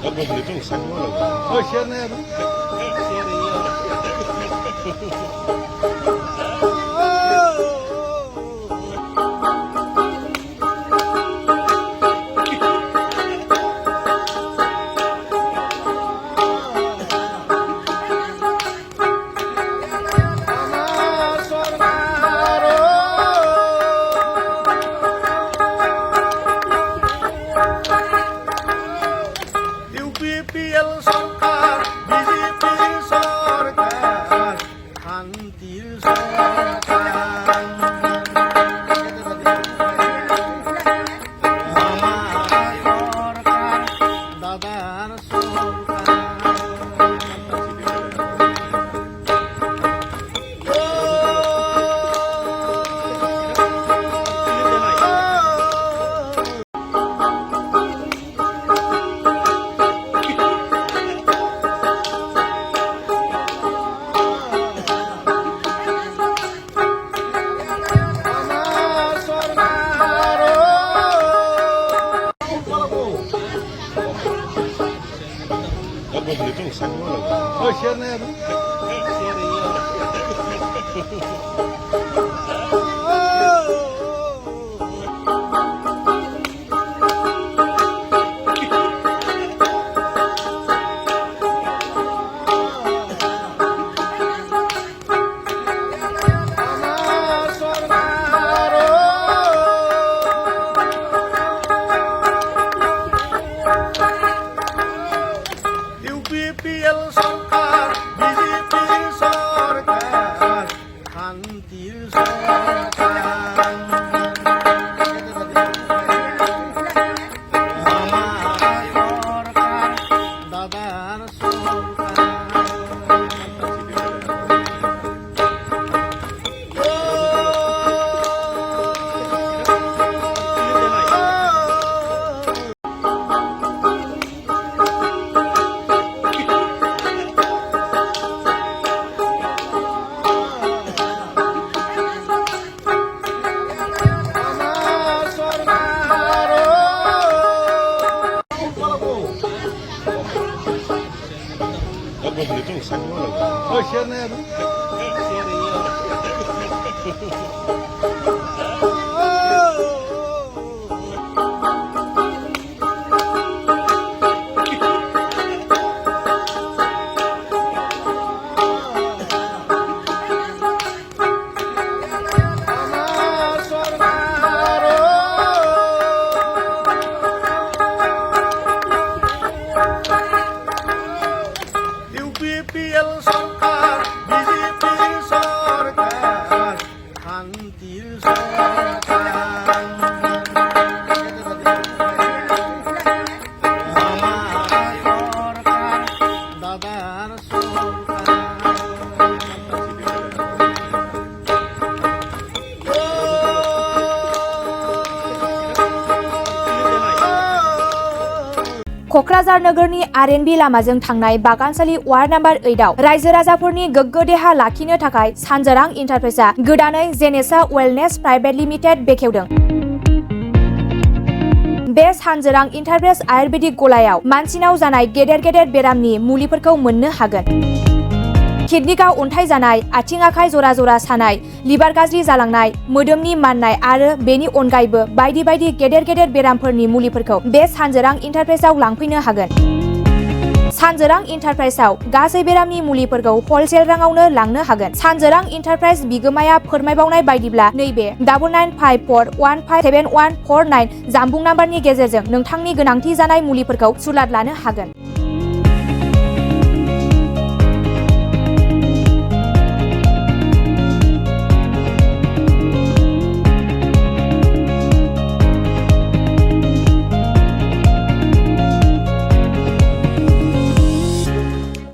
Apa boleh tuh sama lo? Oh, share-nya itu. UPPL সরকার বিজেপির সরকার শান্তির সরকার আমার সরকার দাদার Apa boleh tuh sama lo? Oh, share-nya itu. UPPL সরকার বিজেপির সরকার শান্তির সরকার আমার সরকার দাদার Apa boleh tuh sama lo? Oh, share-nya itu. UPPL সরকার বিজেপির সরকার শান্তির সরকার আমার সরকার দাদার क'क्राझार नोगोरनि आरएनबि लामाजों थांनाय बागानसालि वार्ड नम्बर 8 आव रायजो राजाफोरनि गोग्गो देहा लाखिनो थाखाय सानजोरां इन्टारप्राइजआ गोदानै जेनेसा वेलनेस प्राइभेट लिमिटेड बेखेवदों। बे सानजोरां इन्टारप्राइज आयुर्वेदिक गलायाव मानसिनाव जानाय गेदेर गेदेर बेरामनि मुलिफोरखौ मोननो हागोन। किडनिकाव अन्थाइ जानाय, आथिं आखाइ जरा जरा सानाय, लिभार गाज्रि जालांनाय, मोदोमनि माननाय आरो बेनि अनगायैबो बायदि बायदि गेदेर गेदेर बेरामफोरनि मुलिफोरखौ बे सानजोरां इन्टारप्राइजआव लांफैनो हागोन। सानजोरां इन्टारप्राइजआव गासै बेरामनि मुलिफोरखौ हलसेल राङावनो लांनो हागोन। सानजोरां इन्टारप्राइज बिगोमाया फोरमायबावनाय बायदिब्ला नैबे 9954157149 जानबुं नाम्बारनि गेजेरजों नोंथांनि गोनांथि जानाय मुलिफोरखौ सुलाद लानो हागोन।